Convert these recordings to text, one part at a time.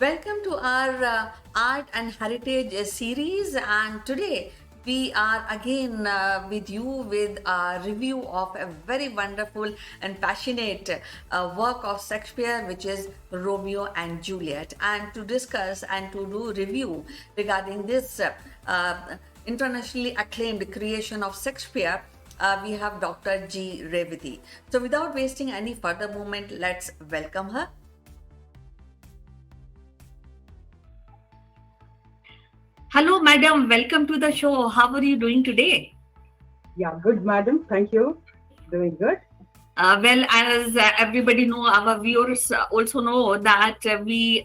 Welcome to our Art and Heritage series, and today we are again with you with a review of a very wonderful and passionate work of Shakespeare, which is Romeo and Juliet. And to discuss and to do review regarding this internationally acclaimed creation of Shakespeare, we have Dr. G. Revathi. So, without wasting any further moment, let's welcome her. Hello, madam. Welcome to the show. How are you doing today? Yeah, good, madam. Thank you. Doing good. Well, as everybody know, our viewers also know that we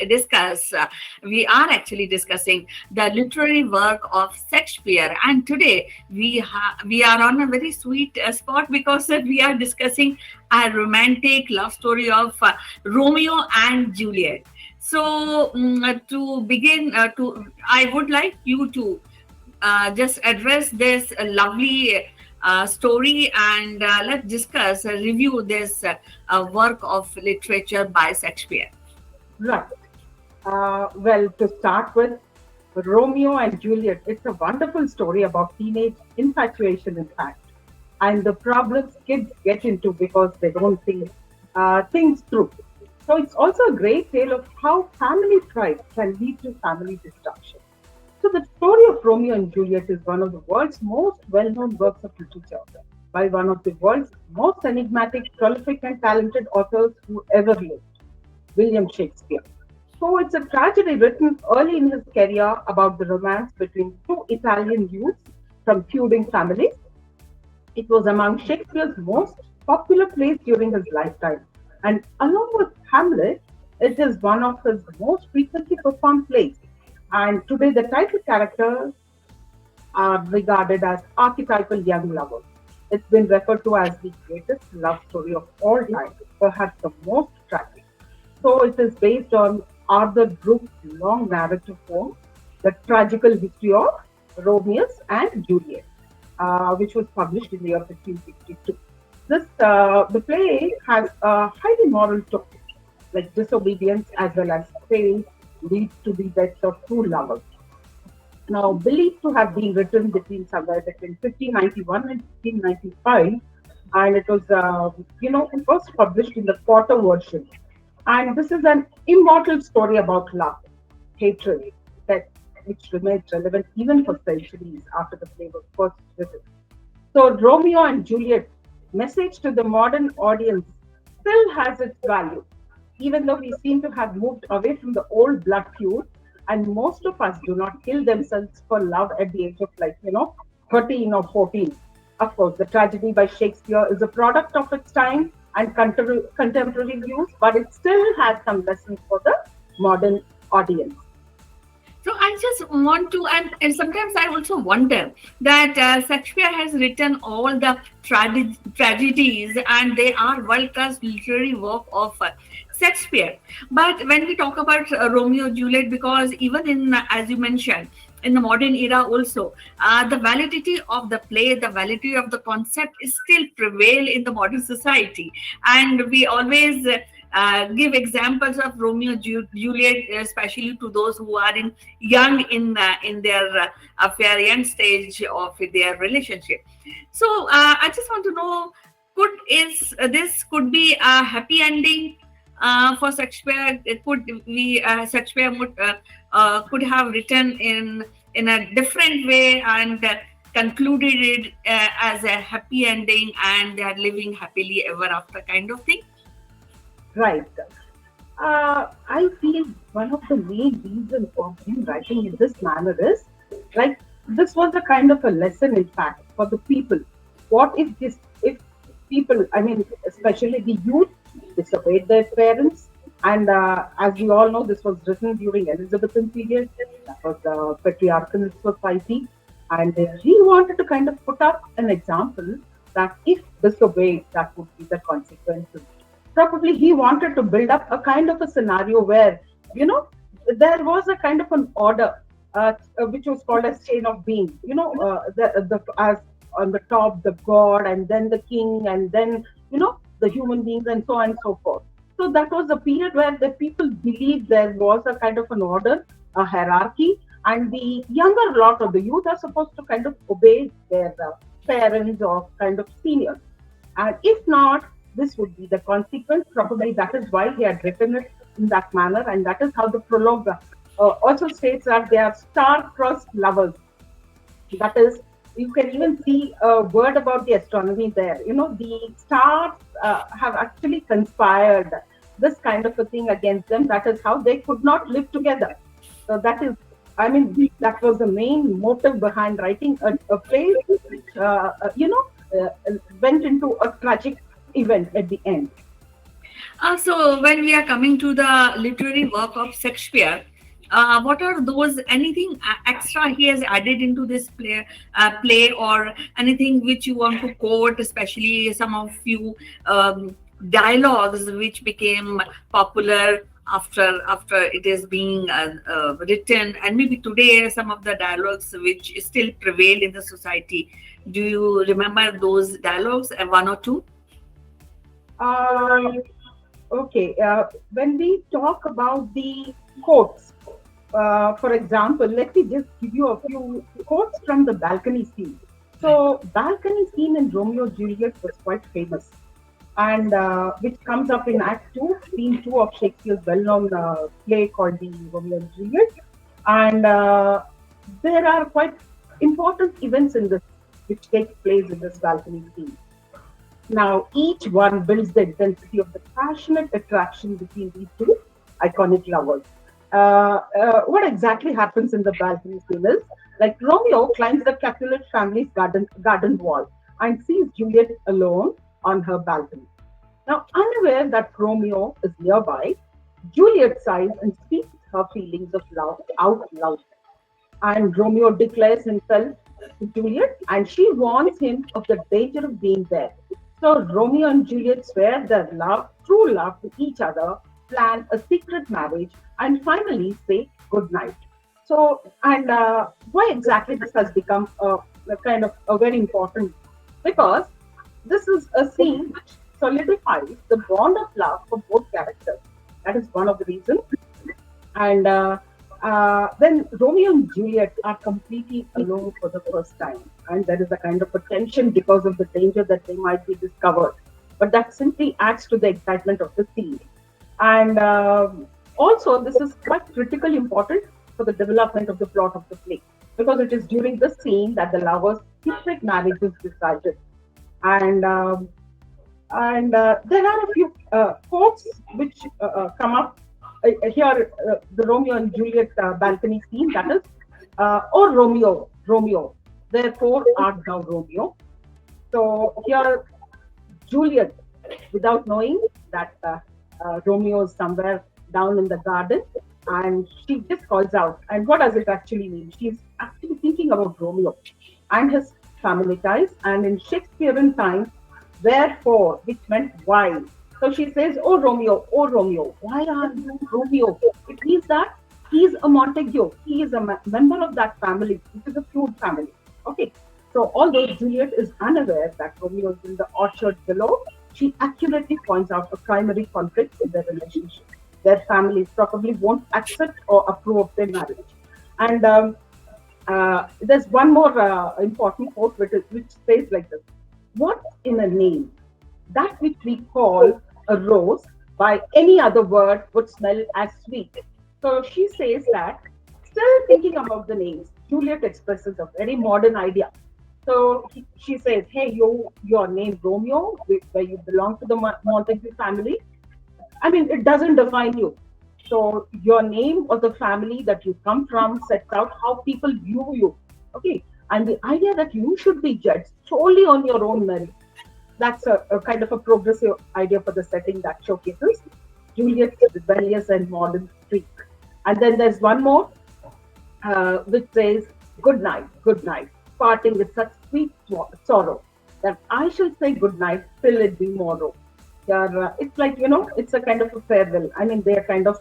are actually discussing the literary work of Shakespeare, and today we are on a very sweet spot because we are discussing a romantic love story of Romeo and Juliet. So, to begin, I would like you to just address this lovely story and let's discuss, review this work of literature by Shakespeare. Right. Well, to start with, Romeo and Juliet, it's a wonderful story about teenage infatuation, in fact, and the problems kids get into because they don't think things through. So it's also a great tale of how family pride can lead to family destruction. So the story of Romeo and Juliet is one of the world's most well-known works of literature by one of the world's most enigmatic, prolific, and talented authors who ever lived, William Shakespeare. So it's a tragedy written early in his career about the romance between two Italian youths from feuding families. It was among Shakespeare's most popular plays during his lifetime. And along with Hamlet, it is one of his most frequently performed plays. And today, the title characters are regarded as archetypal young lovers. It's been referred to as the greatest love story of all time, perhaps the most tragic. So it is based on Arthur Brooks' long narrative poem, The Tragical History of Romeus and Juliet, which was published in the year 1562. The play has a highly moral tone, like disobedience as well as faith leads to the deaths of two lovers. Now, believed to have been written somewhere between 1591 and 1595, and it was, first published in the Potter version. And this is an immortal story about love, hatred, death, which remains relevant even for centuries after the play was first written. So, Romeo and Juliet message to the modern audience still has its value, even though we seem to have moved away from the old blood feud, and most of us do not kill themselves for love at the age of 13 or 14. Of course, the tragedy by Shakespeare is a product of its time and contemporary views, but it still has some lessons for the modern audience. So I just want to, and sometimes I also wonder that Shakespeare has written all the tragedies, and they are world-class literary work of Shakespeare. But when we talk about Romeo Juliet, because even in, as you mentioned, in the modern era also, the validity of the play, the validity of the concept is still prevail in the modern society, and we always give examples of Romeo Juliet, especially to those who are young in their affair young stage of their relationship. So I just want to know, this could be a happy ending for Shakespeare? Shakespeare could have written in a different way and concluded it as a happy ending, and they are living happily ever after kind of thing? Right. I feel one of the main reasons for him writing in this manner is like this was a kind of a lesson, in fact, for the people. What if people, I mean, especially the youth, disobeyed their parents? And as we all know, this was written during Elizabethan period. That was the patriarchal society, and he wanted to kind of put up an example that if disobeyed, that would be the consequences. Probably he wanted to build up a kind of a scenario where, you know, there was a kind of an order, which was called as chain of being. The as on the top the god, and then the king, and then the human beings, and so on and so forth. So that was a period where the people believed there was a kind of an order, a hierarchy, and the younger lot of the youth are supposed to kind of obey their parents or kind of seniors. And if not, this would be the consequence. Probably that is why he had written it in that manner, and that is how the prologue also states that they are star-crossed lovers. That is, you can even see a word about the astronomy there. The stars have actually conspired this kind of a thing against them. That is how they could not live together. So that is, I mean, that was the main motive behind writing a play which, went into a tragic event at the end. So when we are coming to the literary work of Shakespeare, what are those anything extra he has added into this play, or anything which you want to quote, especially some of few dialogues which became popular after it is being written, and maybe today some of the dialogues which still prevail in the society. Do you remember those dialogues, one or two? Um, okay, when we talk about the quotes, for example, let me just give you a few quotes from the balcony scene. So, balcony scene in Romeo and Juliet was quite famous, and which comes up in Act 2, Scene 2 of Shakespeare's well-known play called the Romeo and Juliet. And there are quite important events in this which take place in this balcony scene. Now, each one builds the intensity of the passionate attraction between these two iconic lovers. What exactly happens in the balcony scene is, like, Romeo climbs the Capulet family's garden wall and sees Juliet alone on her balcony. Now, unaware that Romeo is nearby, Juliet sighs and speaks her feelings of love out loud. And Romeo declares himself to Juliet, and she warns him of the danger of being there. So Romeo and Juliet swear their love, true love to each other, plan a secret marriage, and finally say goodnight. So, and why exactly this has become a kind of a very important, because this is a scene which solidifies the bond of love for both characters. That is one of the reasons. And then Romeo and Juliet are completely alone for the first time, and there is a kind of a tension because of the danger that they might be discovered. But that simply adds to the excitement of the scene. And also, this is quite critically important for the development of the plot of the play, because it is during this scene that the lovers' secret marriage is decided. And there are a few quotes which come up here. The Romeo and Juliet balcony scene, that is, "Oh Romeo, Romeo, therefore art thou Romeo." So here, Juliet, without knowing that Romeo is somewhere down in the garden, and she just calls out. And what does it actually mean? She's actually thinking about Romeo and his family ties. And in Shakespearean times, therefore, which meant why. So she says, oh Romeo, why are you Romeo?" It means that he's a Montague. He is a member of that family, which is a feud family. Okay. So although Juliet is unaware that Romeo is in the orchard below, she accurately points out a primary conflict in their relationship. Their families probably won't accept or approve of their marriage. And there's one more important quote which says like this: "What in a name? That which we call a rose by any other word would smell as sweet." So she says that, still thinking about the names, Juliet expresses a very modern idea. So she says, "Hey, your name Romeo, where you belong to the Montague family. I mean, it doesn't define you. So your name or the family that you come from sets out how people view you. Okay, and the idea that you should be judged solely on your own merit, that's a kind of a progressive idea for the setting that showcases Juliet's rebellious and modern streak." And then there's one more, which says, good night, parting with such sweet sorrow that I shall say good night till it be morrow." It's like, it's a kind of a farewell. I mean, they're kind of,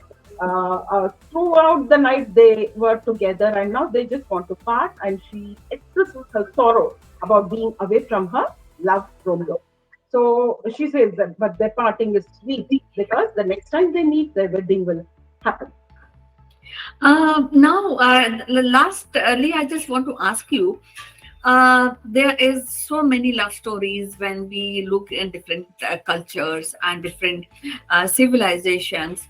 throughout the night they were together, and now they just want to part, and she expresses her sorrow about being away from her love Romeo. So she says that, but their parting is sweet because the next time they meet, their wedding will happen. Now, lastly, I just want to ask you. There is so many love stories when we look in different cultures and different civilizations.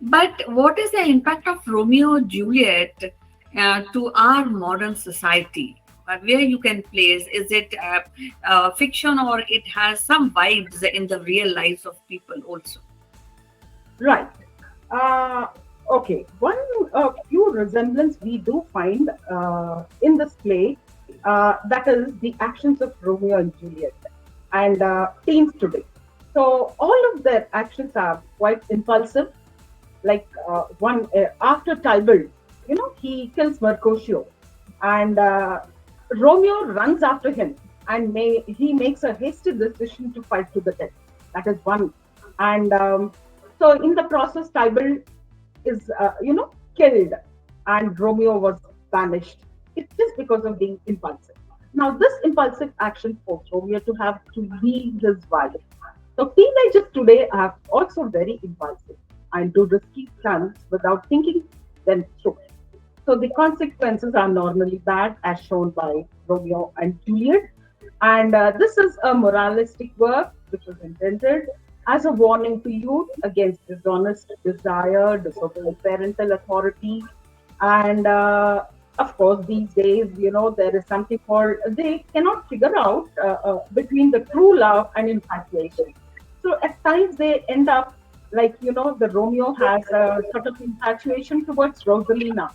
But what is the impact of Romeo and Juliet to our modern society? Where you can place, is it fiction or it has some vibes in the real lives of people also? Right. Uh, okay. One few resemblance we do find in this play, that is the actions of Romeo and Juliet and teens today. So all of their actions are quite impulsive. Like one after Tybalt, he kills Mercutio, and Romeo runs after him, and he makes a hasty decision to fight to the death. That is one, and so in the process, Tybalt is killed, and Romeo was banished. It's just because of being impulsive. Now, this impulsive action forced Romeo to have to leave his wife. So teenagers today are also very impulsive and do risky stunts without thinking them through. So the consequences are normally bad, as shown by Romeo and Juliet. And this is a moralistic work which was intended as a warning to youth against dishonest desire, disobeying parental authority, and of course, these days, there is something called they cannot figure out between the true love and infatuation. So at times they end up like, the Romeo has a sort of infatuation towards Rosalina.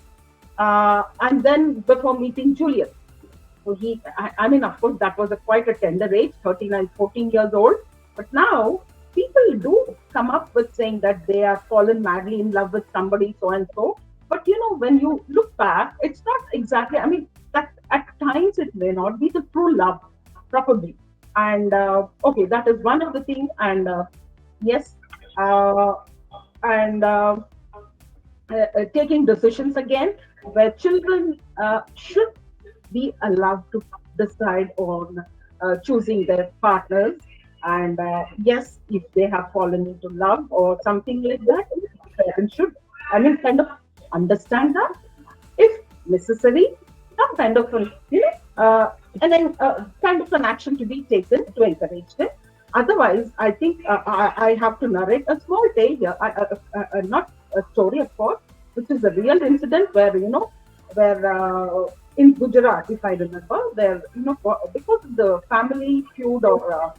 And then before meeting Juliet. So I mean, of course, that was a quite a tender age, 39, 14 years old. But now people do come up with saying that they are fallen madly in love with somebody, so and so. But when you look back, it's not exactly, I mean, that at times it may not be the true love, probably. And okay, that is one of the things. And yes, uh, and taking decisions again, where children should be allowed to decide on choosing their partners. And yes, if they have fallen into love or something like that, parents should, I mean, kind of understand that. If necessary, some kind of an, and then kind of an action to be taken to encourage them. Otherwise, I think I have to narrate a small tale here, not a story, of course, which is a real incident where, where in Gujarat, if I remember, there, because of the family feud or,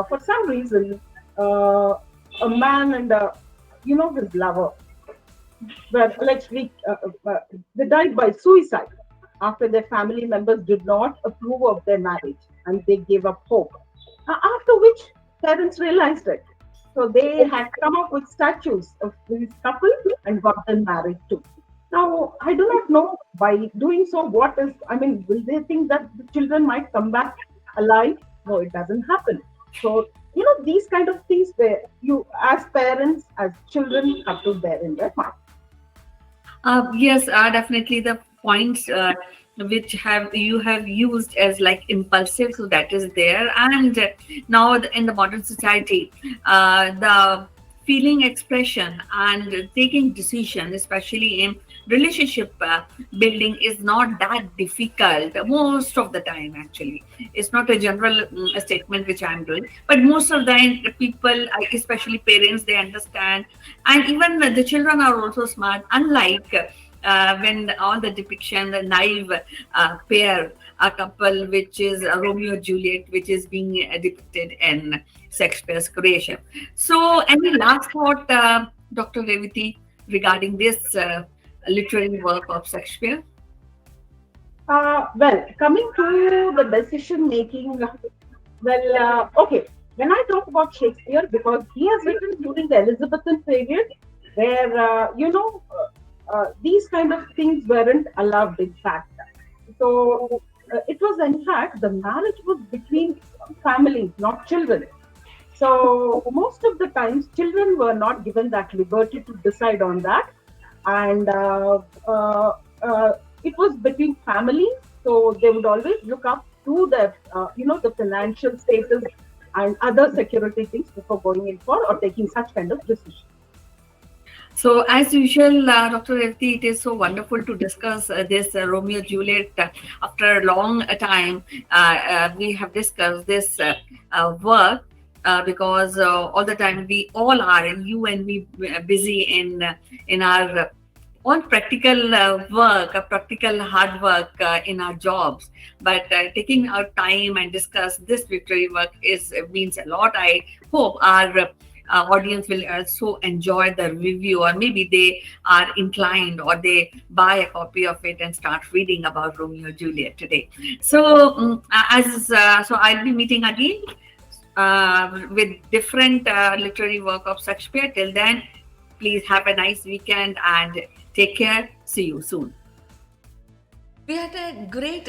for some reason, a man and, his lover, were allegedly, they died by suicide after their family members did not approve of their marriage and they gave up hope. After which, parents realized it. So they had come up with statues of this couple and got them married too. Now, I do not know by doing so what is, I mean, will they think that the children might come back alive? No, it doesn't happen. So, these kind of things where you, as parents, as children, have to bear in their mind. Yes, definitely the points which have you have used as like impulsive, so that is there. And now in the modern society, the feeling expression and taking decision, especially in relationship building, is not that difficult most of the time. Actually, it's not a general statement which I'm doing, but most of the time, people, especially parents, they understand, and even the children are also smart. Unlike when all the depiction, the naive pair, a couple, which is Romeo Juliet, which is being depicted in Shakespeare's creation. So, any last thought, Dr. Revathi, regarding this literary work of Shakespeare? Well, coming to the decision making, well, okay, when I talk about Shakespeare, because he has written during the Elizabethan period, where, these kind of things weren't allowed, in fact. So it was, in fact, the marriage was between families, not children. So most of the times, children were not given that liberty to decide on that, and it was between families. So they would always look up to the, the financial status and other security things before going in for or taking such kind of decision. So, as usual, Dr. Revathi, it is so wonderful to discuss this Romeo Juliet after a long time. We have discussed this work because all the time we all are, you and me, busy in our on practical work, practical hard work in our jobs. But taking our time and discuss this victory work is means a lot. I hope our audience will also enjoy the review, or maybe they are inclined or they buy a copy of it and start reading about Romeo and Juliet today. So so I'll be meeting again with different literary work of Shakespeare. Till then, please have a nice weekend and take care. See you soon. We had a great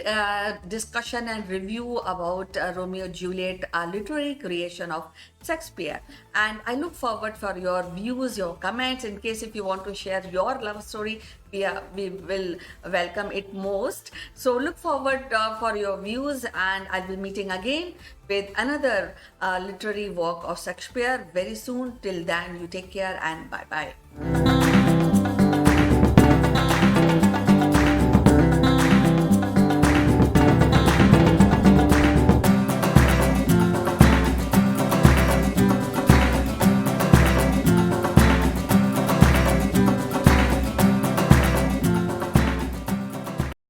discussion and review about Romeo Juliet, a literary creation of Shakespeare. And I look forward for your views, your comments. In case if you want to share your love story, we will welcome it most. So look forward for your views, and I'll be meeting again with another literary work of Shakespeare very soon. Till then, you take care and bye-bye.